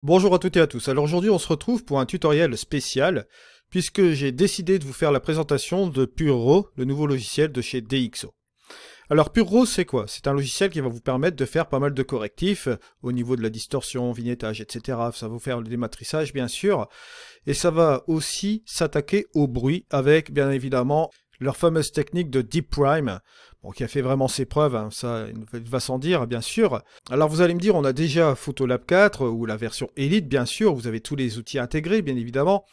Bonjour à toutes et à tous. Alors aujourd'hui on se retrouve pour un tutoriel spécial puisque j'ai décidé de vous faire la présentation de PureRAW, le nouveau logiciel de chez DxO. Alors PureRAW c'est quoi? C'est un logiciel qui va vous permettre de faire pas mal de correctifs au niveau de la distorsion, vignettage, etc. Ça va vous faire le dématrissage bien sûr. Et ça va aussi s'attaquer au bruit avec bien évidemment leur fameuse technique de Deep Prime, bon, qui a fait vraiment ses preuves, hein, ça il va sans dire bien sûr. Alors vous allez me dire, on a déjà Photolab 4 ou la version Elite bien sûr, vous avez tous les outils intégrés bien évidemment,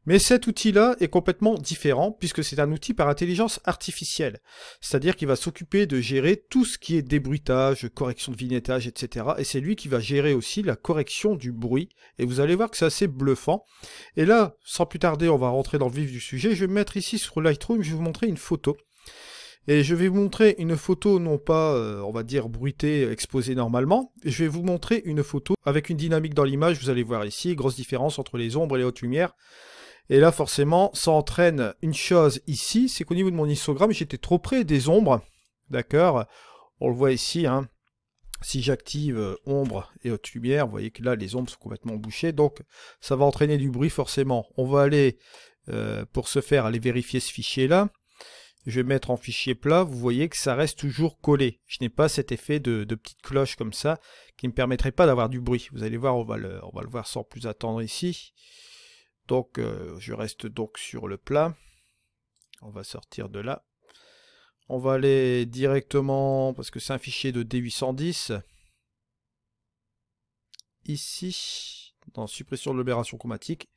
mais cet outil-là est complètement différent puisque c'est un outil par intelligence artificielle, c'est-à-dire qu'il va s'occuper de gérer tout ce qui est débruitage, correction de vignettage, etc. Et c'est lui qui va gérer aussi la correction du bruit, et vous allez voir que c'est assez bluffant. Et là, sans plus tarder, on va rentrer dans le vif du sujet. Je vais me mettre ici sur Lightroom, je vais vous montrer une photo. Et je vais vous montrer une photo, non pas, on va dire, bruitée, exposée normalement. Je vais vous montrer une photo avec une dynamique dans l'image. Vous allez voir ici, grosse différence entre les ombres et les hautes lumières. Et là, forcément, ça entraîne une chose ici, c'est qu'au niveau de mon histogramme, j'étais trop près des ombres. D'accord? On le voit ici, hein. Si j'active ombre et haute lumière, vous voyez que là, les ombres sont complètement bouchées. Donc, ça va entraîner du bruit, forcément. On va aller, pour ce faire, aller vérifier ce fichier-là. Je vais mettre en fichier plat, vous voyez que ça reste toujours collé. Je n'ai pas cet effet de petite cloche comme ça, qui ne me permettrait pas d'avoir du bruit. Vous allez voir, on va le voir sans plus attendre ici. Donc, je reste donc sur le plat. On va sortir de là. On va aller directement, parce que c'est un fichier de D810. Ici, dans suppression de l'aberration chromatique,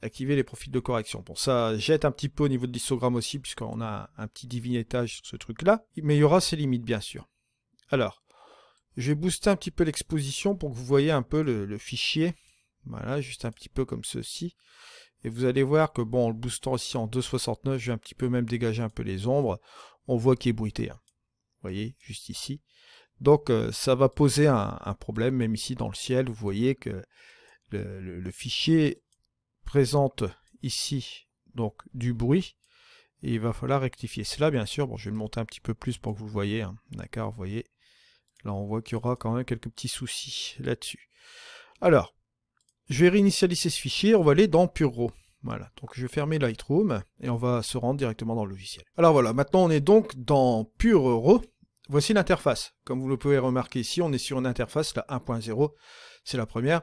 activer les profils de correction. Bon, ça jette un petit peu au niveau de l'histogramme aussi, puisqu'on a un petit vignettage sur ce truc-là. Mais il y aura ses limites, bien sûr. Alors, je vais booster un petit peu l'exposition pour que vous voyez un peu le fichier. Voilà, juste un petit peu comme ceci. Et vous allez voir que, bon, en le boostant aussi en 2,69, je vais un petit peu même dégager un peu les ombres. On voit qu'il est bruité. Hein. Vous voyez, juste ici. Donc, ça va poser un problème, même ici dans le ciel. Vous voyez que le fichier présente ici donc du bruit et il va falloir rectifier cela bien sûr. Bon, je vais le monter un petit peu plus pour que vous voyez, hein. D'accord, vous voyez, là on voit qu'il y aura quand même quelques petits soucis là-dessus. Alors, je vais réinitialiser ce fichier, on va aller dans PureRAW. Voilà, donc je vais fermer Lightroom et on va se rendre directement dans le logiciel. Alors voilà, maintenant on est donc dans PureRAW. Voici l'interface. Comme vous le pouvez remarquer ici, on est sur une interface, la 1.0, c'est la première.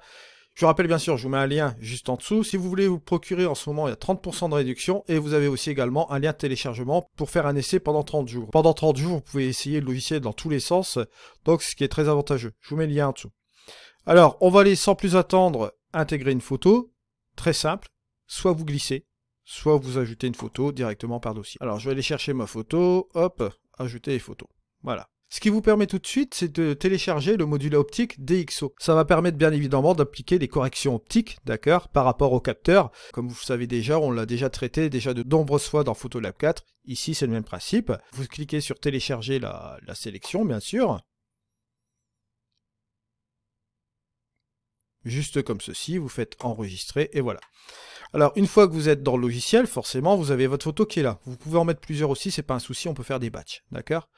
Je vous rappelle bien sûr, je vous mets un lien juste en dessous. Si vous voulez vous procurer en ce moment, il y a 30% de réduction. Et vous avez aussi également un lien de téléchargement pour faire un essai pendant 30 jours. Pendant 30 jours, vous pouvez essayer le logiciel dans tous les sens. Donc, ce qui est très avantageux. Je vous mets le lien en dessous. Alors, on va aller sans plus attendre intégrer une photo. Très simple. Soit vous glissez, soit vous ajoutez une photo directement par dossier. Alors, je vais aller chercher ma photo. Hop, ajouter les photos. Voilà. Ce qui vous permet tout de suite, c'est de télécharger le module optique DxO. Ça va permettre bien évidemment d'appliquer des corrections optiques, d'accord, par rapport au capteur. Comme vous le savez déjà, on l'a déjà traité déjà de nombreuses fois dans Photolab 4. Ici, c'est le même principe. Vous cliquez sur télécharger la sélection, bien sûr. Juste comme ceci, vous faites enregistrer et voilà. Alors, une fois que vous êtes dans le logiciel, forcément, vous avez votre photo qui est là. Vous pouvez en mettre plusieurs aussi, c'est pas un souci, on peut faire des batchs, d'accord ?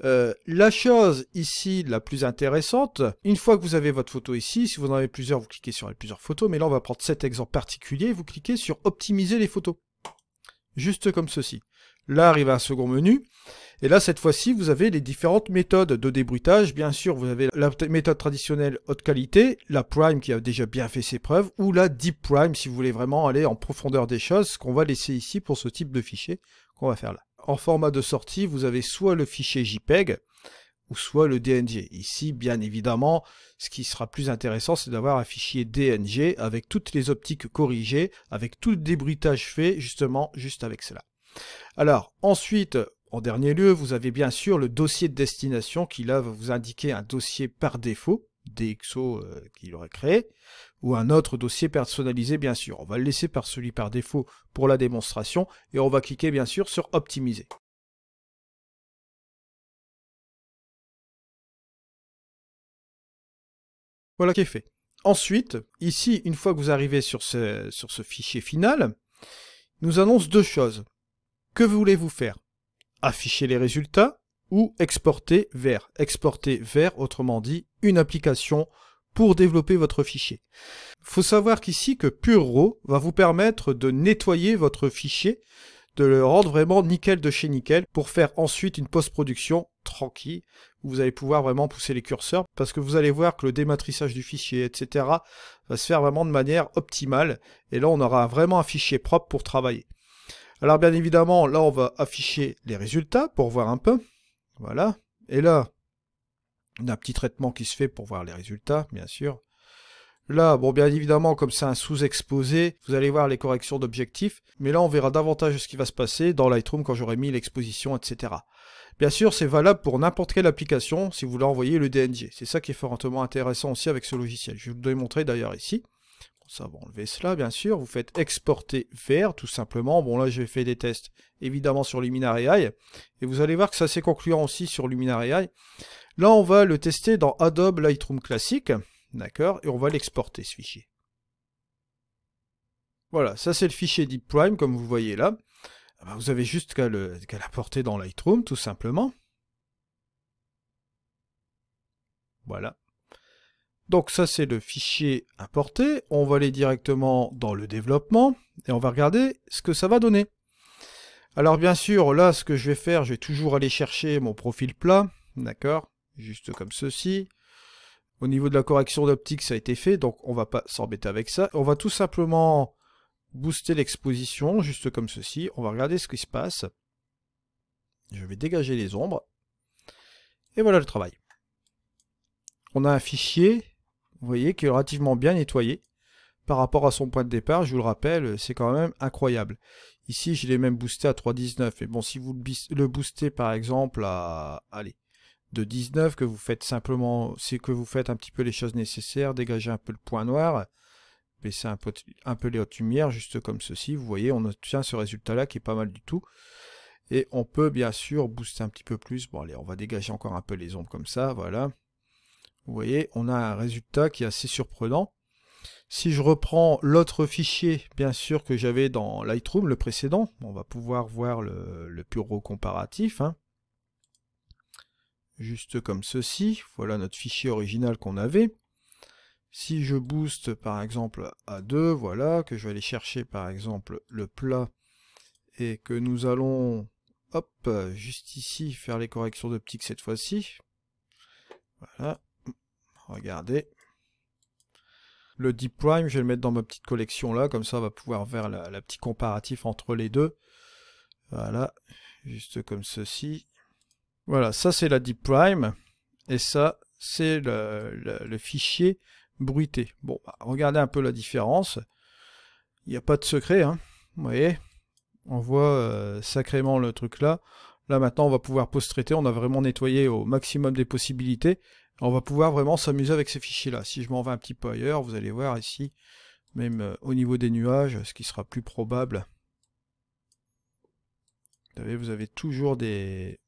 La chose ici la plus intéressante, une fois que vous avez votre photo ici, si vous en avez plusieurs, vous cliquez sur les plusieurs photos, mais là on va prendre cet exemple particulier, vous cliquez sur optimiser les photos. Juste comme ceci. Là arrive un second menu, et là cette fois-ci vous avez les différentes méthodes de débruitage. Bien sûr vous avez la méthode traditionnelle haute qualité, la Prime qui a déjà bien fait ses preuves, ou la Deep Prime si vous voulez vraiment aller en profondeur des choses, ce qu'on va laisser ici pour ce type de fichier qu'on va faire là. En format de sortie, vous avez soit le fichier JPEG, ou soit le DNG. Ici, bien évidemment, ce qui sera plus intéressant, c'est d'avoir un fichier DNG avec toutes les optiques corrigées, avec tout le débruitage fait, justement, juste avec cela. Alors, ensuite, en dernier lieu, vous avez bien sûr le dossier de destination qui, là, va vous indiquer un dossier par défaut, DxO qu'il aurait créé, ou un autre dossier personnalisé bien sûr. On va le laisser par celui par défaut pour la démonstration et on va cliquer bien sûr sur optimiser. Voilà qui est fait. Ensuite, ici, une fois que vous arrivez sur ce fichier final, il nous annonce deux choses. Que voulez-vous faire? Afficher les résultats ou exporter vers. Exporter vers, autrement dit, une application pour développer votre fichier. Faut savoir qu'ici que PureRAW va vous permettre de nettoyer votre fichier, de le rendre vraiment nickel de chez nickel pour faire ensuite une post-production tranquille. Vous allez pouvoir vraiment pousser les curseurs parce que vous allez voir que le dématrissage du fichier, etc. va se faire vraiment de manière optimale. Et là, on aura vraiment un fichier propre pour travailler. Alors bien évidemment, là, on va afficher les résultats pour voir un peu. Voilà. Et là, on a un petit traitement qui se fait pour voir les résultats, bien sûr. Là, bon, bien évidemment, comme c'est un sous-exposé, vous allez voir les corrections d'objectifs, mais là, on verra davantage ce qui va se passer dans Lightroom quand j'aurai mis l'exposition, etc. Bien sûr, c'est valable pour n'importe quelle application si vous voulez envoyer le DNG. C'est ça qui est fortement intéressant aussi avec ce logiciel. Je vais vous démontrer d'ailleurs ici. Bon, ça va enlever cela, bien sûr. Vous faites exporter vers, tout simplement. Bon, là, j'ai fait des tests, évidemment, sur Luminary AI, et vous allez voir que c'est assez concluant aussi sur Luminary AI. Là, on va le tester dans Adobe Lightroom Classic. D'accord, et on va l'exporter ce fichier. Voilà, ça c'est le fichier Deep Prime comme vous voyez là. Vous avez juste qu'à l'importer dans Lightroom tout simplement. Voilà. Donc ça c'est le fichier importé. On va aller directement dans le développement et on va regarder ce que ça va donner. Alors bien sûr, là ce que je vais faire, je vais toujours aller chercher mon profil plat. D'accord, juste comme ceci. Au niveau de la correction d'optique, ça a été fait, donc on va pas s'embêter avec ça. On va tout simplement booster l'exposition, juste comme ceci. On va regarder ce qui se passe. Je vais dégager les ombres. Et voilà le travail. On a un fichier, vous voyez, qui est relativement bien nettoyé. Par rapport à son point de départ, je vous le rappelle, c'est quand même incroyable. Ici, je l'ai même boosté à 3,19. Et bon, si vous le boostez par exemple à... allez, de 19, que vous faites simplement, c'est que vous faites un petit peu les choses nécessaires, dégagez un peu le point noir, baissez un peu les hautes lumières, juste comme ceci, vous voyez, on obtient ce résultat-là qui est pas mal du tout. Et on peut bien sûr booster un petit peu plus, bon allez, on va dégager encore un peu les ombres comme ça, voilà. Vous voyez, on a un résultat qui est assez surprenant. Si je reprends l'autre fichier, bien sûr, que j'avais dans Lightroom, le précédent, on va pouvoir voir le PureRAW comparatif, hein. Juste comme ceci, voilà notre fichier original qu'on avait. Si je booste par exemple à 2, voilà, que je vais aller chercher par exemple le plat et que nous allons, hop, juste ici, faire les corrections d'optique cette fois-ci. Voilà, regardez. Le Deep Prime, je vais le mettre dans ma petite collection là, comme ça on va pouvoir faire la petite comparatif entre les deux. Voilà, juste comme ceci. Voilà, ça c'est la Deep Prime, et ça c'est le fichier bruité. Bon, bah, regardez un peu la différence. Il n'y a pas de secret, hein. Vous voyez, on voit sacrément le truc là. Là maintenant on va pouvoir post-traiter, on a vraiment nettoyé au maximum des possibilités. On va pouvoir vraiment s'amuser avec ces fichiers là. Si je m'en vais un petit peu ailleurs, vous allez voir ici, même au niveau des nuages, ce qui sera plus probable. Vous avez toujours des...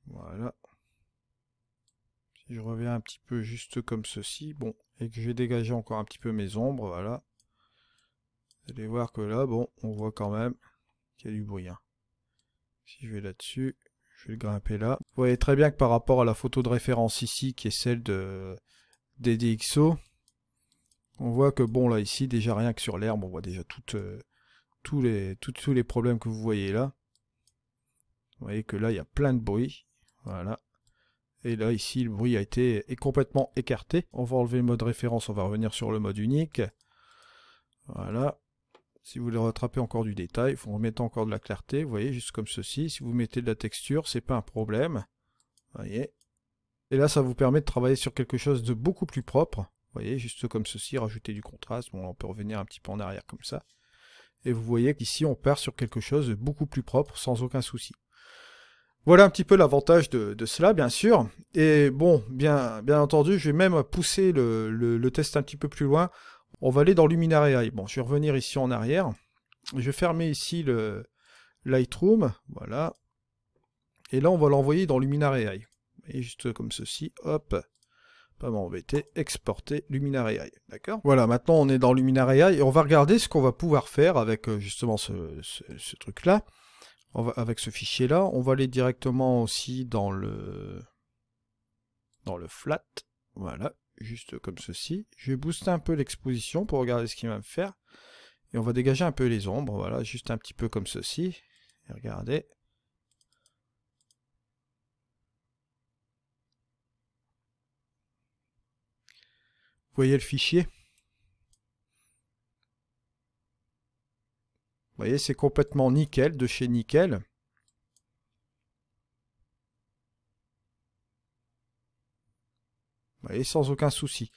Voilà. Si je reviens un petit peu juste comme ceci, bon, et que j'ai dégagé encore un petit peu mes ombres, voilà. Vous allez voir que là, bon, on voit quand même qu'il y a du bruit, hein. Si je vais là-dessus, je vais le grimper là. Vous voyez très bien que par rapport à la photo de référence ici, qui est celle de DDXO, on voit que bon, là, ici, déjà rien que sur l'herbe, on voit déjà tous les problèmes que vous voyez là. Vous voyez que là, il y a plein de bruit. Voilà. Et là, ici, le bruit est complètement écarté. On va enlever le mode référence, on va revenir sur le mode unique. Voilà. Si vous voulez rattraper encore du détail, il faut remettre encore de la clarté. Vous voyez, juste comme ceci. Si vous mettez de la texture, c'est pas un problème. Vous voyez. Et là, ça vous permet de travailler sur quelque chose de beaucoup plus propre. Vous voyez, juste comme ceci, rajouter du contraste. Bon, on peut revenir un petit peu en arrière comme ça. Et vous voyez qu'ici, on part sur quelque chose de beaucoup plus propre, sans aucun souci. Voilà un petit peu l'avantage de cela, bien sûr. Et bon, bien entendu, je vais même pousser le test un petit peu plus loin. On va aller dans Luminary AI. Bon, je vais revenir ici en arrière. Je vais fermer ici le Lightroom. Voilà. Et là, on va l'envoyer dans Luminary AI. Et juste comme ceci, hop. Pas m'embêter, exporter Luminary AI. D'accord? Voilà, maintenant on est dans Luminary AI et on va regarder ce qu'on va pouvoir faire avec justement ce truc-là. Avec ce fichier là, on va aller directement aussi dans le dans le flat. Voilà, juste comme ceci. Je vais booster un peu l'exposition pour regarder ce qu'il va me faire. Et on va dégager un peu les ombres, voilà, juste un petit peu comme ceci. Et regardez. Vous voyez le fichier? Vous voyez, c'est complètement nickel, de chez nickel. Vous voyez, sans aucun souci.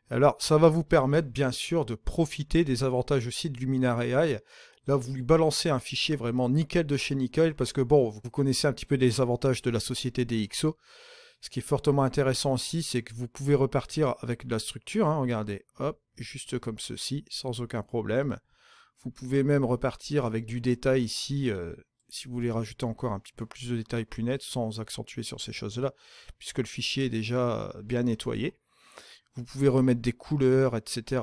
Alors, ça va vous permettre, bien sûr, de profiter des avantages aussi de Luminar AI. Là, vous lui balancez un fichier vraiment nickel de chez nickel, parce que, bon, vous connaissez un petit peu les avantages de la société DxO. Ce qui est fortement intéressant aussi, c'est que vous pouvez repartir avec de la structure. Hein, regardez, hop, juste comme ceci, sans aucun problème. Vous pouvez même repartir avec du détail ici, si vous voulez rajouter encore un petit peu plus de détails plus nets, sans accentuer sur ces choses-là, puisque le fichier est déjà bien nettoyé. Vous pouvez remettre des couleurs, etc.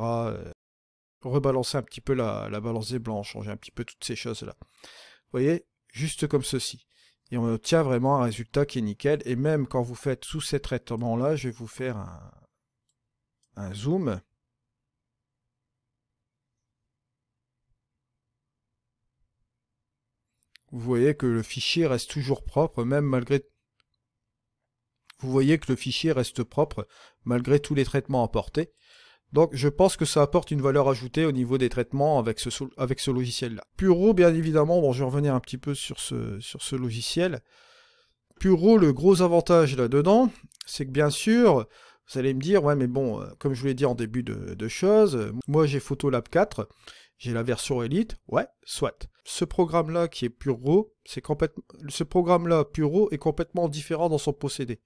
Rebalancer un petit peu la balance des blancs, changer un petit peu toutes ces choses-là. Vous voyez, juste comme ceci. Et on obtient vraiment un résultat qui est nickel. Et même quand vous faites sous ces traitements-là, je vais vous faire un zoom. Vous voyez que le fichier reste toujours propre, même malgré... Vous voyez que le fichier reste propre, malgré tous les traitements apportés. Donc je pense que ça apporte une valeur ajoutée au niveau des traitements avec ce logiciel-là. Puro, bien évidemment, bon, je vais revenir un petit peu sur ce logiciel. Puro, le gros avantage là-dedans, c'est que bien sûr, vous allez me dire, ouais mais bon, comme je vous l'ai dit en début de choses, moi j'ai Photolab 4, j'ai la version Elite, ouais, soit. Ce programme-là qui est Puro, ce programme-là Puro est complètement différent dans son procédé.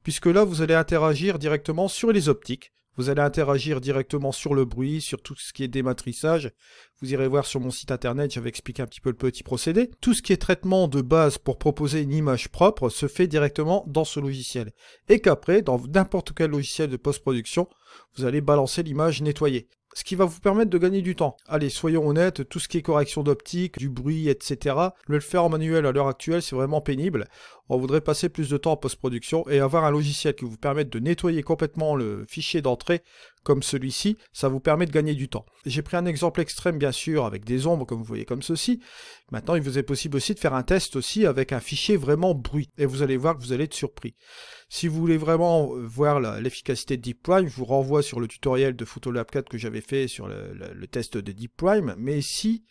Puisque là, vous allez interagir directement sur les optiques. Vous allez interagir directement sur le bruit, sur tout ce qui est dématrissage. Vous irez voir sur mon site internet, j'avais expliqué un petit peu le petit procédé. Tout ce qui est traitement de base pour proposer une image propre se fait directement dans ce logiciel. Et qu'après, dans n'importe quel logiciel de post-production, vous allez balancer l'image nettoyée. Ce qui va vous permettre de gagner du temps. Allez, soyons honnêtes, tout ce qui est correction d'optique, du bruit, etc., le faire en manuel à l'heure actuelle, c'est vraiment pénible. On voudrait passer plus de temps en post-production et avoir un logiciel qui vous permette de nettoyer complètement le fichier d'entrée comme celui-ci, ça vous permet de gagner du temps. J'ai pris un exemple extrême, bien sûr, avec des ombres, comme vous voyez, comme ceci. Maintenant, il vous est possible aussi de faire un test aussi avec un fichier vraiment bruit. Et vous allez voir que vous allez être surpris. Si vous voulez vraiment voir l'efficacité de Deep Prime, je vous renvoie sur le tutoriel de Photolab 4 que j'avais fait sur le test de Deep Prime. Mais ici,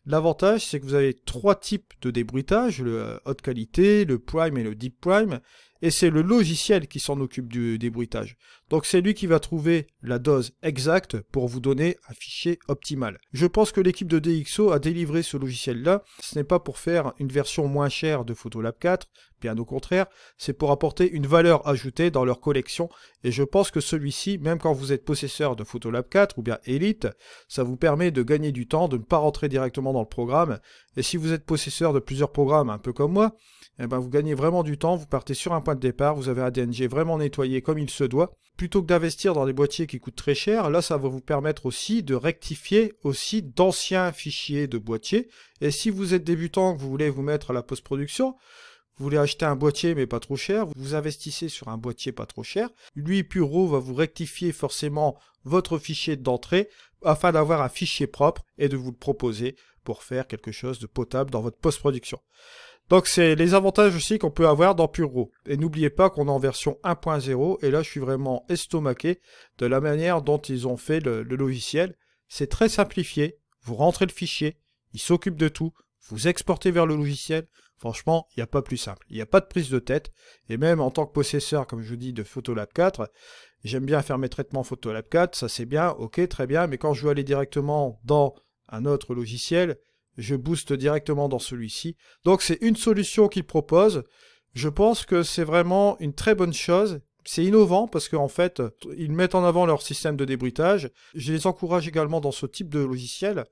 l'avantage, c'est que vous avez trois types de débruitage, le haute qualité, le Prime et le Deep Prime. Et c'est le logiciel qui s'en occupe du débruitage. Donc c'est lui qui va trouver la dose exacte pour vous donner un fichier optimal. Je pense que l'équipe de DxO a délivré ce logiciel-là. Ce n'est pas pour faire une version moins chère de Photolab 4, bien au contraire, c'est pour apporter une valeur ajoutée dans leur collection. Et je pense que celui-ci, même quand vous êtes possesseur de Photolab 4 ou bien Elite, ça vous permet de gagner du temps, de ne pas rentrer directement dans le programme. Et si vous êtes possesseur de plusieurs programmes, un peu comme moi, eh ben vous gagnez vraiment du temps, vous partez sur un point de départ, vous avez un DNG vraiment nettoyé comme il se doit. Plutôt que d'investir dans des boîtiers qui coûtent très cher, là ça va vous permettre aussi de rectifier aussi d'anciens fichiers de boîtiers. Et si vous êtes débutant, que vous voulez vous mettre à la post-production, vous voulez acheter un boîtier mais pas trop cher, vous investissez sur un boîtier pas trop cher. Lui, Puro, va vous rectifier forcément votre fichier d'entrée afin d'avoir un fichier propre et de vous le proposer pour faire quelque chose de potable dans votre post-production. Donc c'est les avantages aussi qu'on peut avoir dans Puro. Et n'oubliez pas qu'on est en version 1.0 et là je suis vraiment estomaqué de la manière dont ils ont fait le logiciel. C'est très simplifié, vous rentrez le fichier, il s'occupe de tout, vous exportez vers le logiciel. Franchement, il n'y a pas plus simple, il n'y a pas de prise de tête. Et même en tant que possesseur, comme je vous dis, de Photolab 4, j'aime bien faire mes traitements Photolab 4, ça c'est bien, ok, très bien, mais quand je veux aller directement dans un autre logiciel, je booste directement dans celui-ci. Donc c'est une solution qu'ils proposent. Je pense que c'est vraiment une très bonne chose. C'est innovant parce qu'en fait, ils mettent en avant leur système de débruitage. Je les encourage également dans ce type de logiciel,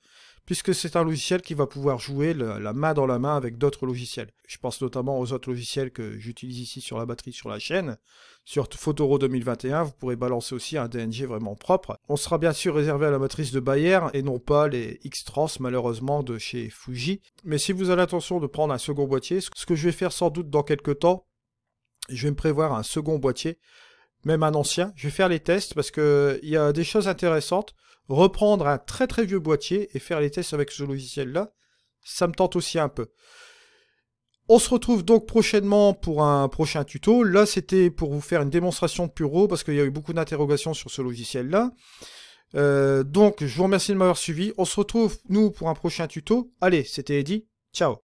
puisque c'est un logiciel qui va pouvoir jouer la main dans la main avec d'autres logiciels. Je pense notamment aux autres logiciels que j'utilise ici sur la batterie sur la chaîne. Sur Photoro 2021, vous pourrez balancer aussi un DNG vraiment propre. On sera bien sûr réservé à la matrice de Bayer et non pas les X-Trans malheureusement de chez Fuji. Mais si vous avez l'intention de prendre un second boîtier, ce que je vais faire sans doute dans quelques temps, je vais me prévoir un second boîtier. même un ancien. Je vais faire les tests parce que il y a des choses intéressantes. Reprendre un très très vieux boîtier et faire les tests avec ce logiciel-là, ça me tente aussi un peu. On se retrouve donc prochainement pour un prochain tuto. Là, c'était pour vous faire une démonstration de Puro parce qu'il y a eu beaucoup d'interrogations sur ce logiciel-là. Donc, je vous remercie de m'avoir suivi. On se retrouve, nous, pour un prochain tuto. Allez, c'était Eddy. Ciao.